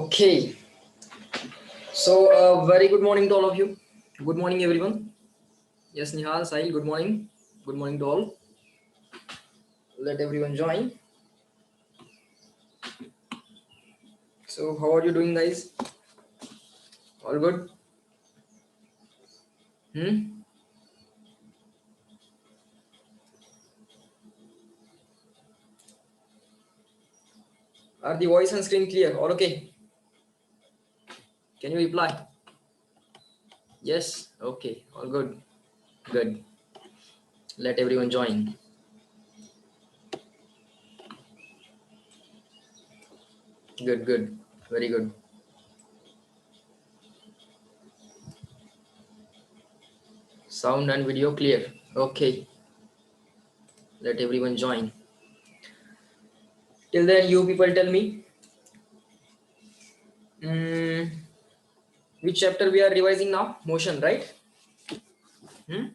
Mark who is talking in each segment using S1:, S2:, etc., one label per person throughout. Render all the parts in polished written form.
S1: Okay, so very good morning to all of you. Good morning, everyone. Yes, Nihal, Sahil, good morning. Good morning to all. Let everyone join. So, how are you doing, guys? All good? Hmm? Are the voice and screen clear? All okay? Can you reply? Yes? Okay, all good. Good. Let everyone join. Good, good. Very good. Sound and video clear. Okay, let everyone join. Till then, you people tell me. Mm, which chapter we are revising now? Motion, right? Hmm?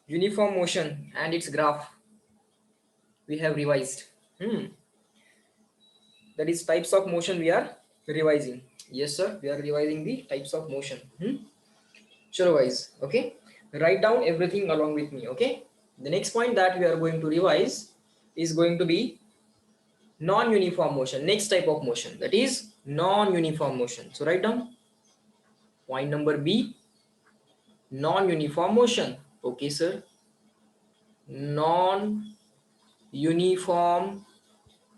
S1: Uniform motion and its graph we have revised. That is types of motion we are revising. Yes, sir. We are revising the types of motion. Sure, guys. Okay. Write down everything along with me. Okay. The next point that we are going to revise is going to be non-uniform motion. Next type of motion, that is non-uniform motion. So write down point number B, non-uniform motion. Okay, sir. Non-uniform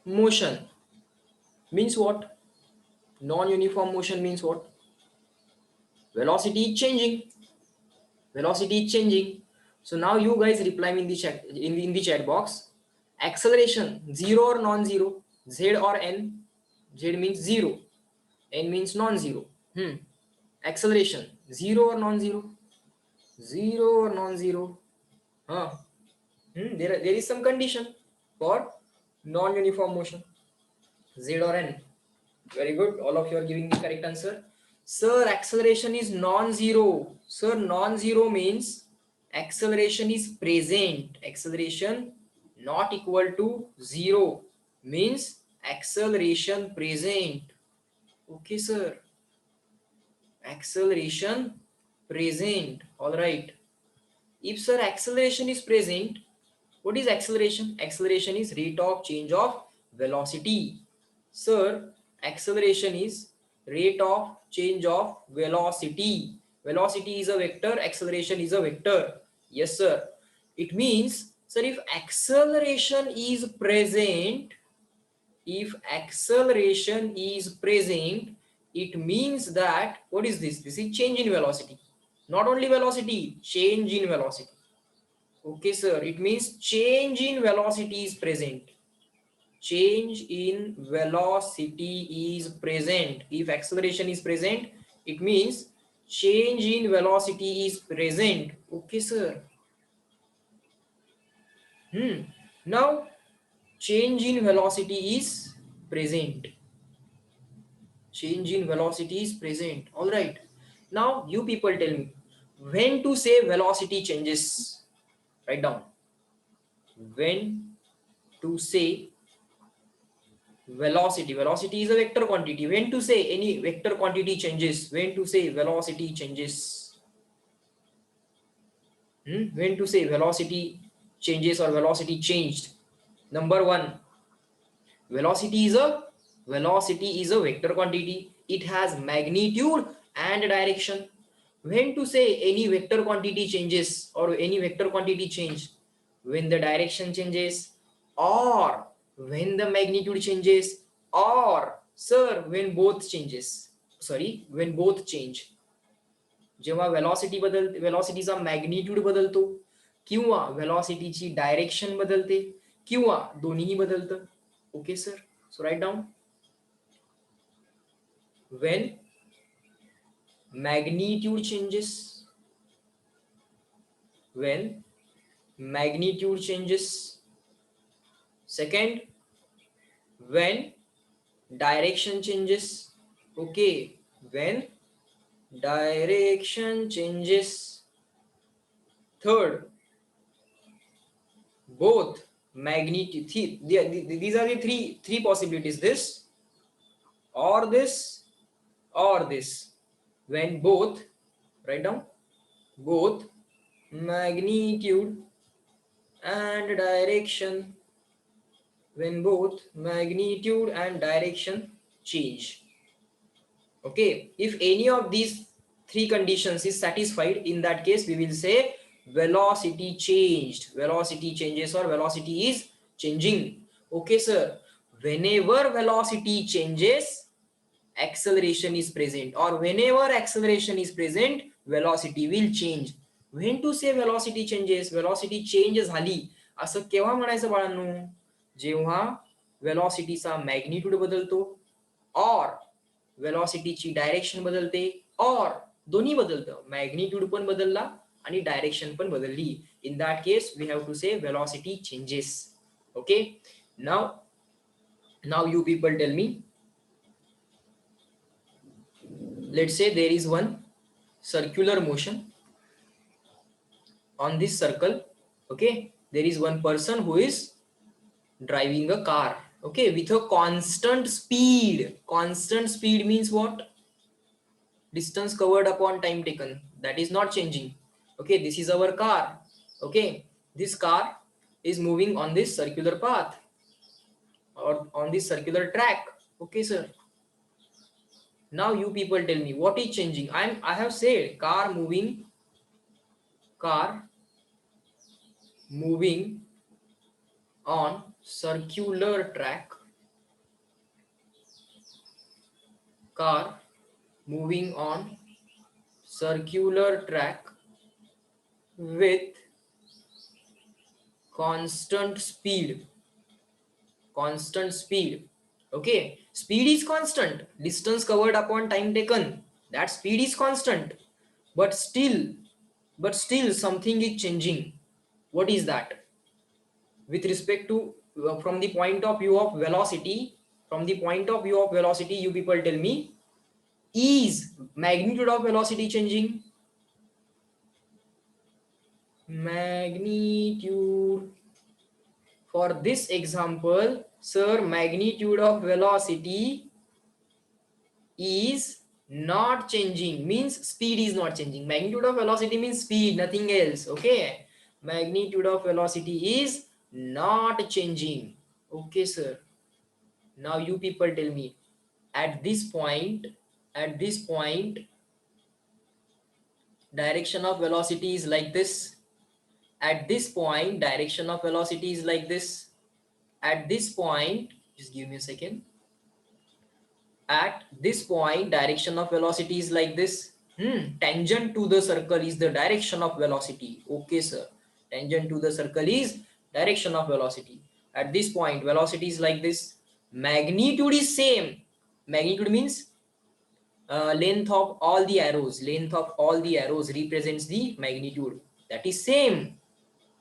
S1: motion means what? Non-uniform motion means what? Velocity is changing. Velocity is changing. So now you guys reply me in the chat in the chat box. Acceleration zero or non-zero? Z or N? Z means zero. N means non-zero. Acceleration zero or non-zero? Zero or non-zero? Huh? There is some condition for non-uniform motion. Z or N? Very good. All of you are giving the correct answer. Sir, acceleration is non-zero. Sir, non-zero means acceleration is present. Acceleration not equal to zero means acceleration present. Okay, sir. Acceleration present. All right. If sir acceleration is present, what is acceleration? Acceleration is rate of change of velocity. Sir, acceleration is rate of change of velocity. Velocity is a vector, acceleration is a vector. Yes, sir. It means, sir, if acceleration is present, it means that, what is this? This is change in velocity. Not only velocity, change in velocity. Okay, sir. It means change in velocity is present. Change in velocity is present. If acceleration is present, it means change in velocity is present. Okay, sir. Now, change in velocity is present. Change in velocity is present. All right. Now, you people tell me when to say velocity changes. Write down. When to say velocity. Velocity is a vector quantity. When to say any vector quantity changes. When to say velocity changes. When to say velocity changes or velocity changed. Number one, velocity is a vector quantity. It has magnitude and direction. When to say any vector quantity changes or any vector quantity change? When the direction changes, or when the magnitude changes, or sir when both changes. Sorry, when both change. जेव्हा वेलॉसिटीचा magnitude बदलतो किंवा वेलॉसिटीची direction बदलते किंवा दोन्हीही बदलतं. Okay sir. So write down. when magnitude changes, when magnitude changes. Second, when direction changes. Okay, when direction changes. Third, both magnitude. These are the three possibilities: this or this or this, when both, write down, both magnitude and direction, when both magnitude and direction change. Okay, if any of these three conditions is satisfied, in that case we will say velocity changed, velocity changes, or velocity is changing. Okay sir, whenever velocity changes, acceleration is present, or whenever acceleration is present, velocity will change. When to say velocity changes, velocity change झाली असं केव्हा म्हणायचं बाळांनो, जेव्हा वेलॉसिटीचा magnitude बदलतो, और वेलॉसिटीची direction बदलते, और दोन्ही बदलतं, मॅग्निट्यूड पण बदलला आणि डायरेक्शन पण बदलली. In that case we have to say velocity changes. Okay, now you people tell me, let's say there is one circular motion on this circle. Okay, there is one person who is driving a car, okay, with a constant speed. Constant speed means what? Distance covered upon time taken, that is not changing. Okay, this is our car. Okay, this car is moving on this circular path or on this circular track. Okay sir, now you people tell me what is changing. I have said car moving on circular track, car moving on circular track with constant speed. Okay, speed is constant, distance covered upon time taken, that speed is constant, but still something is changing. What is that? With respect to from the point of view of velocity, you people tell me, is magnitude of velocity changing? Magnitude, for this example sir, magnitude of velocity is not changing, means speed is not changing. Magnitude of velocity means speed, nothing else. Okay, magnitude of velocity is not changing. Okay sir, now you people tell me, at this point direction of velocity is like this, at this point direction of velocity is like this, at this point, just give me a second, at this point direction of velocity is like this. Tangent to the circle is the direction of velocity. Okay sir, tangent to the circle is direction of velocity. At this point velocity is like this, magnitude is same. Magnitude means length of all the arrows represents the magnitude, that is same.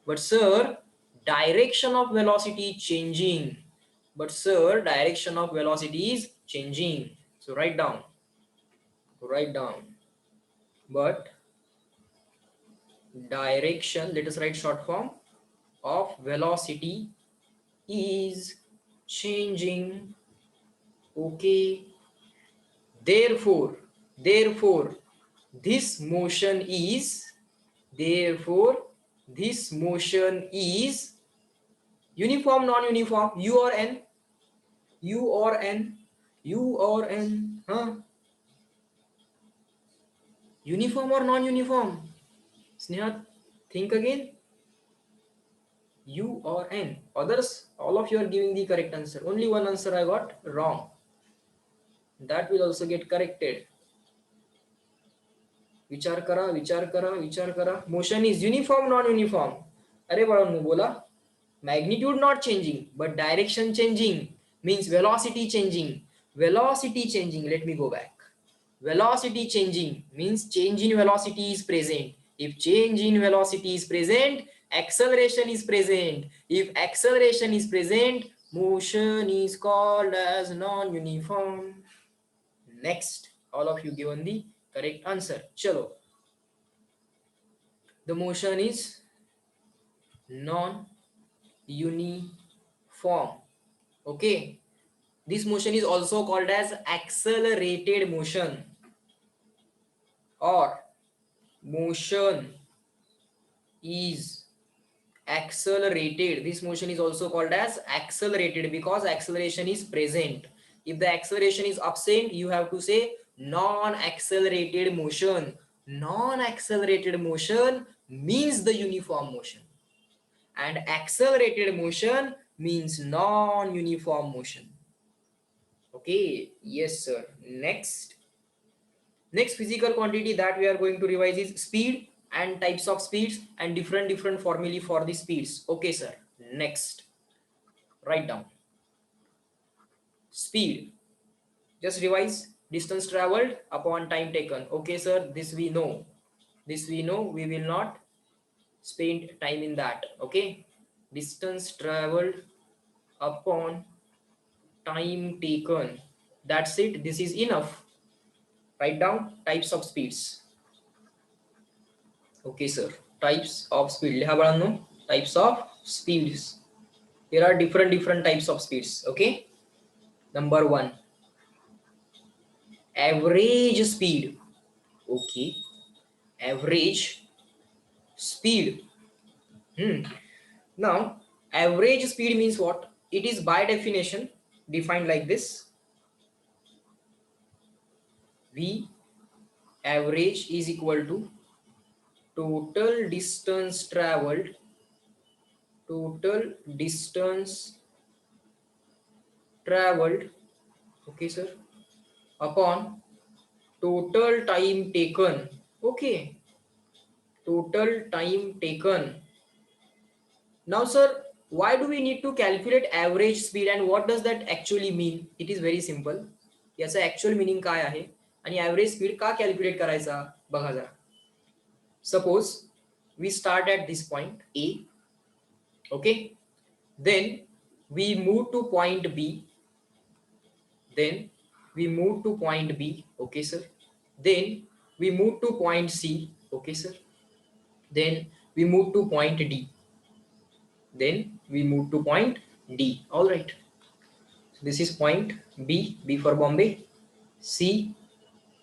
S1: But sir, direction of velocity changing. Is changing. So write down. But direction, let us write short form of velocity is changing. Okay. Therefore, this motion is uniform, non-uniform, U or N? Huh? Uniform or non-uniform? Sneha, think again. U or N? Others, all of you are giving the correct answer. Only one answer I got wrong. That will also get corrected. विचार करा. Motion is uniform, non-uniform. अरे बाळांनो बोला. Magnitude not changing, but direction changing, means velocity changing. Let me go back. Velocity changing means change in velocity is present. If change in velocity is present, acceleration is present. If acceleration is present, motion is called as non-uniform. Next, all of you given the correct answer. Chalo. The motion is non-uniform. Okay. This motion is also called as accelerated motion or motion is accelerated. This motion is also called as accelerated because acceleration is present. If the acceleration is absent, you have to say non-accelerated motion. Non-accelerated motion means the uniform motion, and accelerated motion means non-uniform motion. Okay, yes sir. Next physical quantity that we are going to revise is speed and types of speeds and different formulae for the speeds. Okay sir. Next, write down speed. Just revise distance traveled upon time taken. Okay sir, this we know. This we know. We will not spend time in that. Okay. Distance traveled upon time taken. That's it. This is enough. Write down types of speeds. Okay sir. Types of speed. लिहा बाळांनो. Types of speeds. There are different types of speeds. Okay. Number 1, average speed. Okay. Average speed. Now, average speed means what? It is by definition defined like this. V average is equal to total distance traveled okay sir, upon total time taken. Okay, total time taken. Now sir, why do we need to calculate average speed and what does that actually mean? It is very simple. याचा actual meaning काय आहे आणि average speed का calculate करायचा बघा जरा. Suppose we start at this point A, okay, then we move to point B, okay sir, then we move to point C, okay sir, then we move to point D, all right. So this is point B for Bombay, C,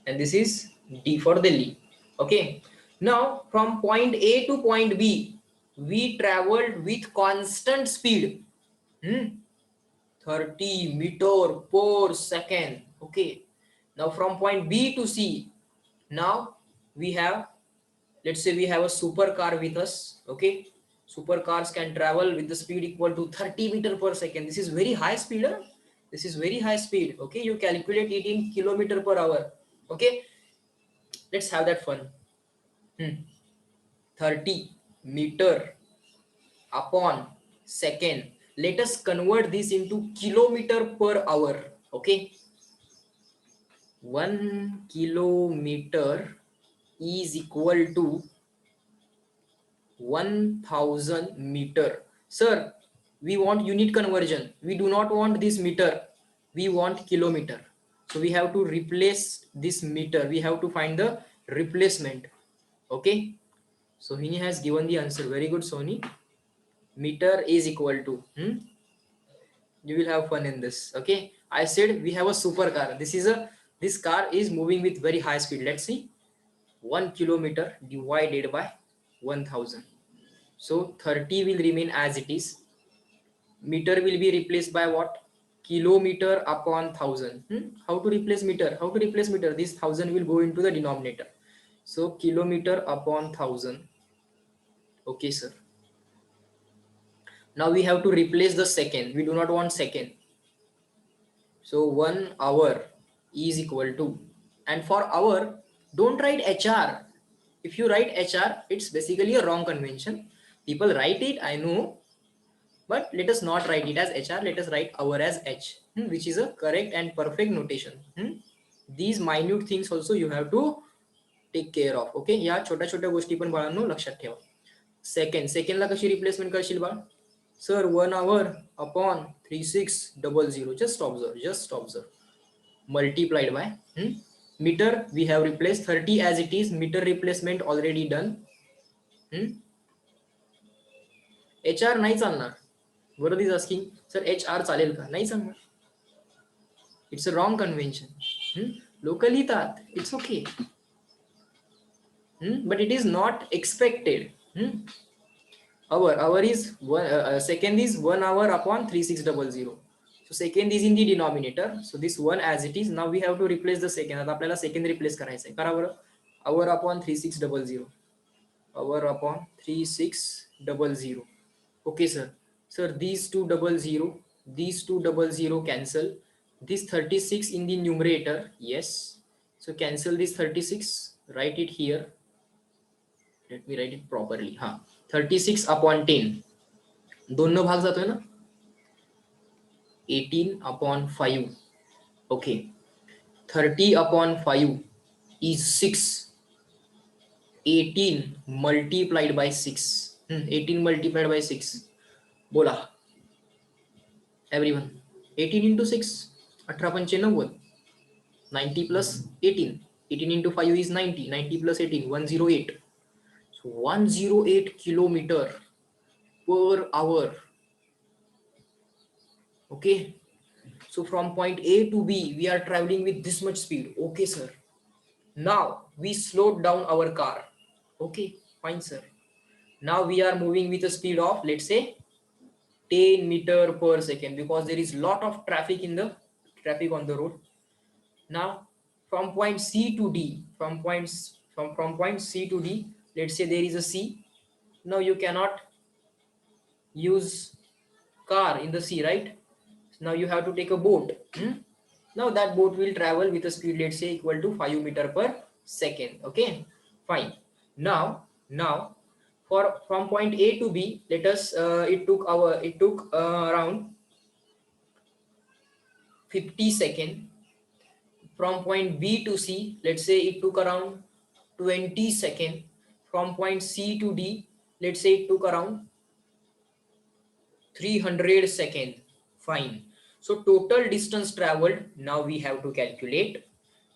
S1: and this is D for Delhi. Okay, now from point A to point B we traveled with constant speed, 30 meter per second. Okay, now from point B to C, now we have, let's say we have a supercar with us. Okay, supercars can travel with the speed equal to 30 meter per second. This is very high speed. This is very high speed. Okay, you calculate it in kilometer per hour. Okay, let's have that fun. 30 meter upon second. Let us convert this into kilometer per hour. Okay, 1 kilometer is equal to 1000 meter. Sir, we want unit conversion. We do not want this meter. We want kilometer. So we have to replace this meter. We have to find the replacement. Okay. So Hini has given the answer. Very good, Sony. Meter is equal to. You will have fun in this. Okay. I said we have a supercar. This car is moving with very high speed. Let's see. 1 kilometer divided by 1000. So 30 will remain as it is. Meter will be replaced by what? Kilometer upon 1000. How to replace meter? This 1000 will go into the denominator. So kilometer upon 1000. Okay, sir. Now we have to replace the second. We do not want second. So 1 hour is equal to, and for hour, don't write HR. If you write HR, it's basically a wrong convention. People write it, I know, but let us not write it as HR. Let us write hour as H, which is a correct and perfect notation. These minute things also you have to take care of. Okay, या छोट्या छोट्या गोष्टी पण बाळांनो लक्षात ठेवा. सेकंडला कशी replacement करशील बाळ? Sir, 1 hour upon 3600. Just observe. Multiplied by meter. We have replaced 30 as it is. Meter replacement already done. HR नाही चालणार. What is asking? Sir, HR चालेल का? नाही चालणार. It's a wrong convention. Local लिहितात, it's okay. But it is not expected. Hour is one, second is 1 hour upon 3600. So second is in the denominator. So this one as it is. Now we have to replace the second. आता आपल्याला second replace करायचं आहे. करा बरं. Hour upon 3600. Hour upon 3600. Okay, sir. Sir, these two double zero cancel. This 36 in the numerator. Yes. So cancel this 36. Write it here. Let me write it properly. 36 upon 10. दोनों भाग जातोय ना. 18 upon 5. Okay. 30 upon 5 is 6. 18 multiplied by 6. 18 multiplied by 6. बोला. Everyone. 18 into 6. 18 90 plus 18. 18 into 5 is 90. 90 plus 18. 108. So 108 kilometer per hour. Okay. So from point A to B, we are traveling with this much speed. Okay, sir. Now we slowed down our car. Okay, fine, sir. Now we are moving with a speed of, let's say, 10 meter per second, because there is lot of traffic on the road. Now from point C to D, from point C to D, let's say there is a sea. Now you cannot use car in the sea, right? Now you have to take a boat. Now that boat will travel with a speed, let's say, equal to 5 meter per second. Okay, fine. Now from point A to B, let us it took around 50 seconds. From point B to C, let's say it took around 20 seconds. From point C to D, let's say it took around 300 seconds. Fine. So total distance traveled, now we have to calculate,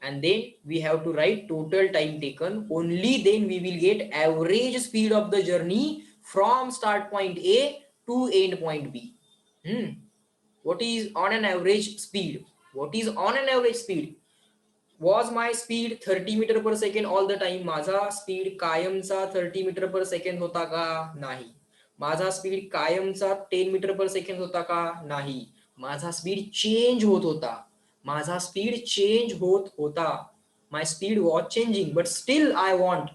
S1: and then we have to write total time taken. Only then we will get average speed of the journey from start point A to end point B. What is on an average speed? What is on an average speed? Was my speed 30 meter per second all the time? माझा speed कायमचा 30 metre पर second होता का? नाही. माझा speed कायमचा 10 metre पर second होता का? नाही. माझा स्पीड चेंज होत होता. माझा स्पीड चेंज होत होता. My speed was changing, but still I want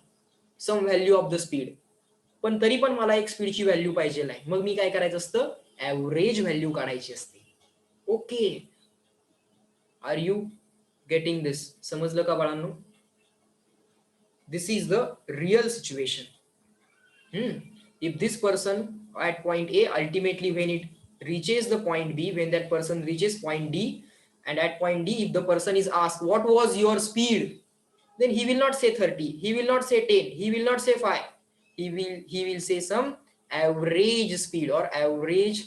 S1: some value of the speed. पण तरी पण मला एक स्पीडची व्हॅल्यू पाहिजे आहे. मग मी काय करायचं असतं? ऍव्हरेज व्हॅल्यू काढायची असते. Okay, are you getting this? समजलं का बाळांनो? This is the real situation. If this person at point A, ultimately when it reaches the point B, when that person reaches point D, and at point D, if the person is asked what was your speed, then he will not say 30, he will not say 10, he will not say 5, he will say some average speed or average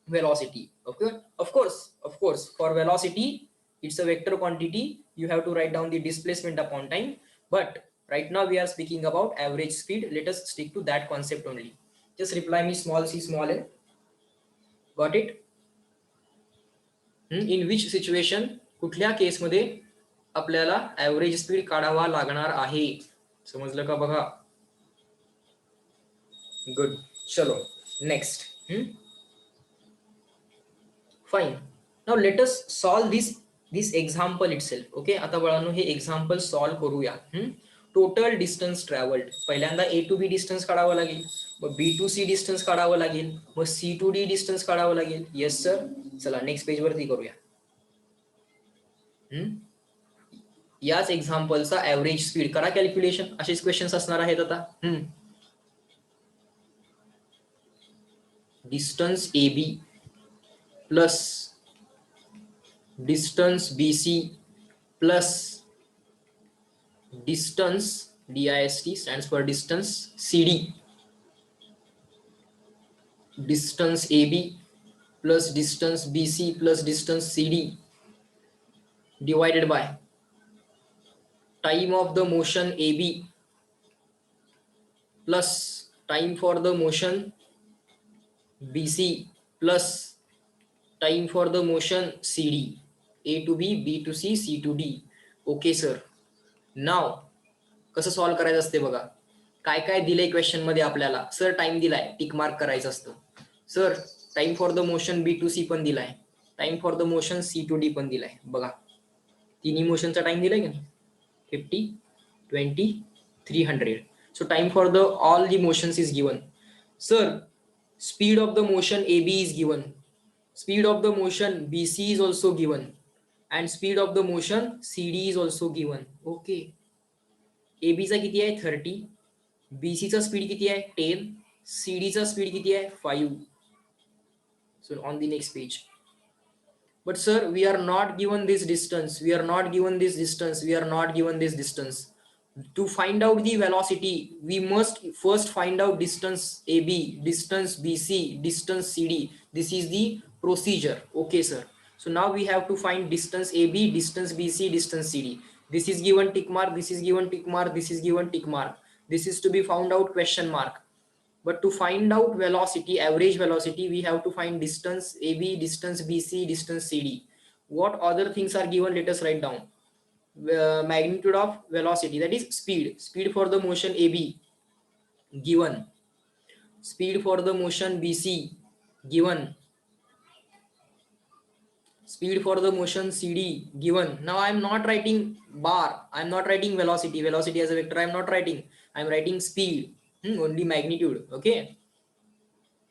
S1: velocity. Okay, of course for velocity it's a vector quantity, you have to write down the displacement upon time, but right now we are speaking about average speed. Let us stick to that concept only. Just reply me small c small n. Got it? In which situation, कुठल्या case मध्ये आपल्याला average speed काढावा लागणार आहे? समजलं का बघा? Good. चलो next. Fine. Now let us solve this example itself. Okay, आता बाळांनो हे एक्झाम्पल सॉल्व करूया. टोटल डिस्टन्स ट्रॅव्हल्ड, पहिल्यांदा ए टू बी डिस्टन्स काढावं लागेल, मग बी टू सी डिस्टन्स काढावं लागेल, मग सी टू डी डिस्टन्स काढावं लागेल. Yes sir. चला नेक्स्ट पेज वरती करूया. याच एक्झाम्पलचा ऍव्हरेज स्पीड करा कॅल्क्युलेशन. असेच क्वेश्चन्स असणार आहेत आता. Distance A B plus distance B C plus distance DIST stands for distance CD, distance AB plus distance BC plus distance CD divided by time of the motion AB plus time for the motion BC plus time for the motion CD. A to B, B to C, C to D. Okay sir. Now कसं solve करायचं असते बघा. काय काय दिलंय question मध्ये आपल्याला. Sir time दिलाय, टिक मार्क करायचं असतं. Sir time for the motion B to C पण दिलाय, time for the motion C to D पण दिलाय. बघा तिन्ही मोशनचा टाइम दिलाय की नाही. 50, 20, 300. So time for the all the motions is given. Sir, speed of the motion AB is given. Speed of the motion BC is also given. And speed of the motion CD is also given. Okay. AB चा किती आहे 30. BC चा speed किती आहे 10. CD चा speed किती आहे 5. So on the next page. But sir, we are not given this distance. We are not given this distance. We are not given this distance. To find out the velocity, we must first find out distance AB, distance BC, distance CD. This is the procedure. Okay, sir. So now we have to find distance AB, distance BC, distance CD. This is given tick mark. This is given tick mark. This is given tick mark. This is to be found out question mark. But to find out velocity, average velocity, we have to find distance AB, distance BC, distance CD. What other things are given? Let us write down. Magnitude of velocity, that is speed. Speed for the motion AB given. Speed for the motion BC given. Speed for the motion CD given. Now I am not writing bar. I am not writing velocity. Velocity as a vector I am not writing. I am writing speed. Only magnitude. Okay.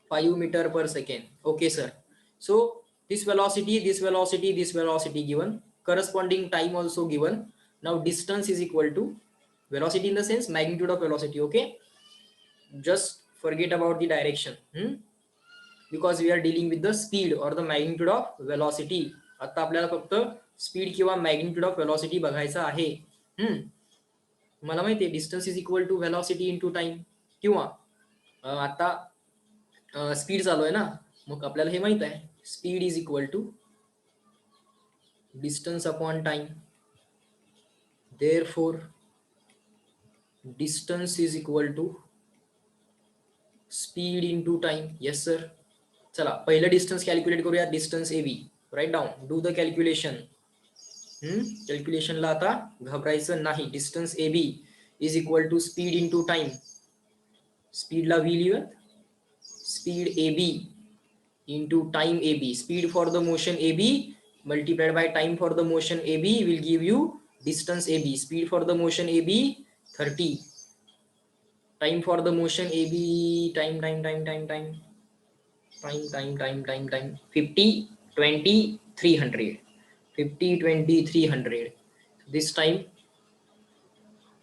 S1: 5 meter per second. Okay, sir. So this velocity, this velocity, this velocity given. Corresponding time also given. Now distance is equal to velocity in the sense magnitude of velocity. Okay. Just forget about the direction. Because we are dealing with the speed or the magnitude of velocity. आता आपल्याला फक्त speed किंवा magnitude of velocity बघायचा आहे. मला माहिती आहे distance is equal to velocity into time. किंवा आता स्पीड चालू आहे ना, मग आपल्याला हे माहित आहे speed is equal to distance upon time. Therefore distance is equal to speed into time. Yes sir. चला पहिलं डिस्टन्स कॅल्क्युलेट करूया. Distance AB. Write down. Do the calculation. कॅल्क्युलेशनला आता घाबरायचं नाही. Distance AB is equal to speed into time. स्पीडला V लिहूयात. Speed AB into time AB. Speed for the motion AB multiplied by time for the motion AB will give you distance AB. Speed for the motion AB 30. Time for the motion AB time 50, 20, 300. 50, 20, 300. This time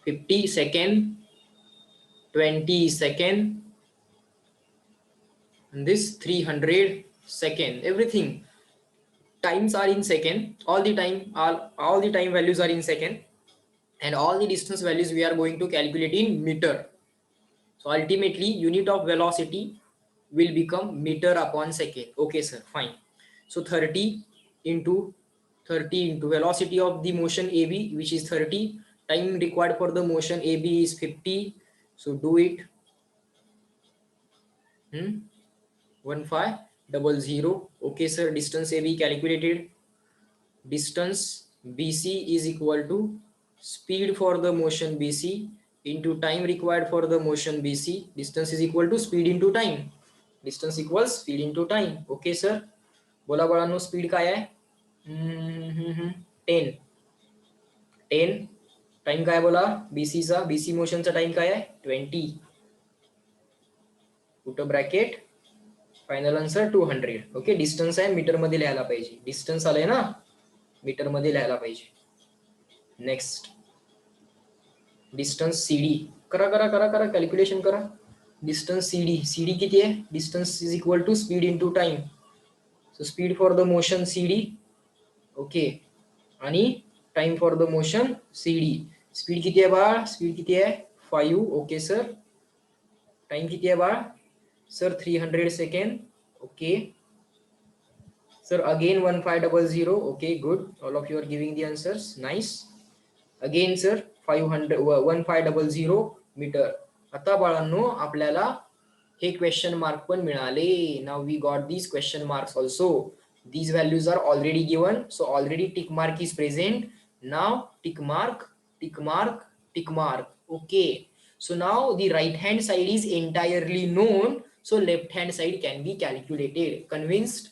S1: 50 second, 20 second, and this 300 second. Everything times are in second. All the time values are in second, and all the distance values we are going to calculate in meter. So ultimately unit of velocity will become meter upon second. Okay sir, fine. So 30 into velocity of the motion AB, which is 30. Time required for the motion AB is 50. So do it. 1500. Okay sir. Distance AB calculated. Distance BC is equal to speed for the motion BC into time required for the motion BC. Distance is equal to speed into time. Distance equals speed into time. Okay sir. बोला बाळांनो speed काय आहे. 10. Time काय बोला BC चा. BC मोशनचा time काय आहे 20. Put bracket. Final answer 200. Okay. Distance आहे मीटर मध्ये लिहायला पाहिजे. डिस्टन्स आलंय ना, मीटर मध्ये लिहायला पाहिजे. Next distance CD. करा कॅल्क्युलेशन करा. डिस्टन्स CD किती आहे. Distance is equal to speed into time. So speed for the motion CD. Okay. आणि time for the motion CD. Speed किती आहे बाळ. स्पीड किती आहे 5. Okay sir. टाइम किती आहे बाळ sir 300 second. Okay sir. Again 1500. Okay, good. All of you are giving the answers. Nice. Again sir 1500 metre. आता बाळांनो आपल्याला हे क्वेश्चन मार्क पण मिळाले. Now we got these question marks also. These values are already given, so already tick mark is present. Now tick mark, tick mark, tick mark. Okay, so now the right hand side is entirely known, so left hand side can be calculated. Convinced?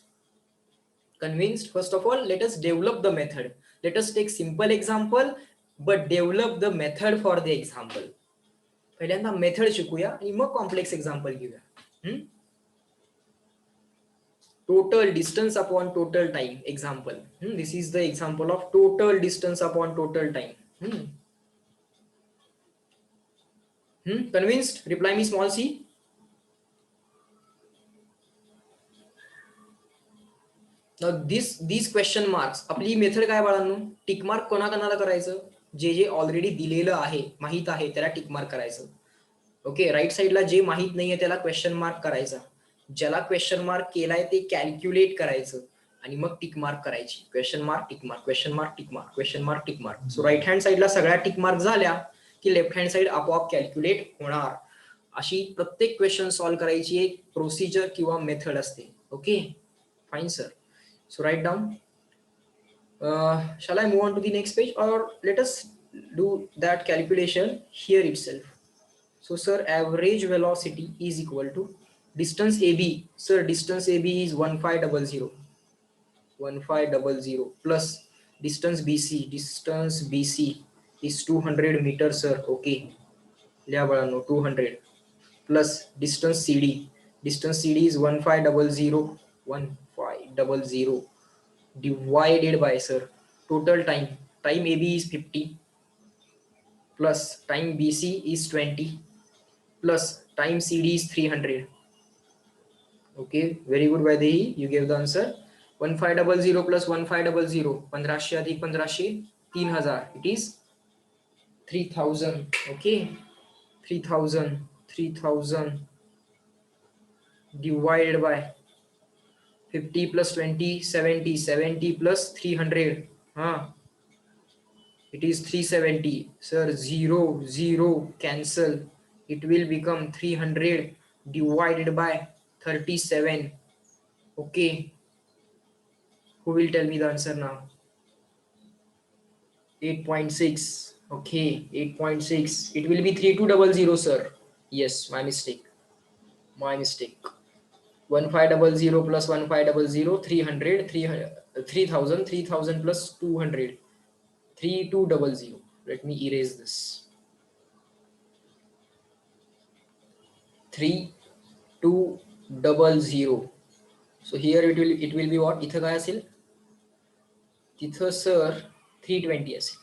S1: Convinced? First of all, let us develop the method. Let us take simple example but develop the method for the example. पहिल्यांदा method शिकूया आणि मग complex example घेऊया. Total distance upon total time example. This is the example of total distance upon total time. Convinced? Reply me small c. Now these question marks, आपली method काय बाळांनो, tick mark कोणाकोणाला करायचं, जे जे already दिलेलं आहे, माहित आहे त्याला टिक मार्क करायचं. ओके, राईट साइडला जे माहित नाहीये त्याला क्वेश्चन मार्क करायचा. ज्याला क्वेश्चन मार्क केलाय ते कॅल्क्युलेट करायचं आणि मग टिक मार्क करायची. Question mark tick mark, question mark tick mark, question mark tick mark. So right hand साइडला सगळ्या टिक मार्क झाल्या की लेफ्ट हँड साइड आपोआप कॅल्क्युलेट होणार. अशी प्रत्येक क्वेश्चन सॉल्व्ह करायची एक प्रोसिजर किंवा मेथड असते. Okay, fine sir. So write down. Shall I move on to the next page or let us do that calculation here itself? So sir, average velocity is equal to distance AB. Sir, distance AB is 1500. 1500 plus distance BC. Distance BC is 200 meters, sir. Okay. लिया बड़ा no 200 plus distance CD. Distance CD is 1500. 1500 divided by, sir, total time. Time AB is 50 plus time BC is 20 plus time CD is 300. Okay, very good Vaidehi, you gave the answer. 1500 plus 1500, 1500 अधिक 1500, 3000, it is 3000. Okay, 3000 divided by 50 plus 20, 70, 70 plus 300, it is 370. Sir, 0 cancel, it will become 300 divided by 37. Okay, who will tell me the answer now? 8.6. Okay, 8.6, it will be 3200, sir. Yes, my mistake. 1500 plus 1500, 300, 3000 plus 200, 3200. Let me erase this. 3200. So here it will be what? इथं काय असेल? तिथं sir 320 असेल.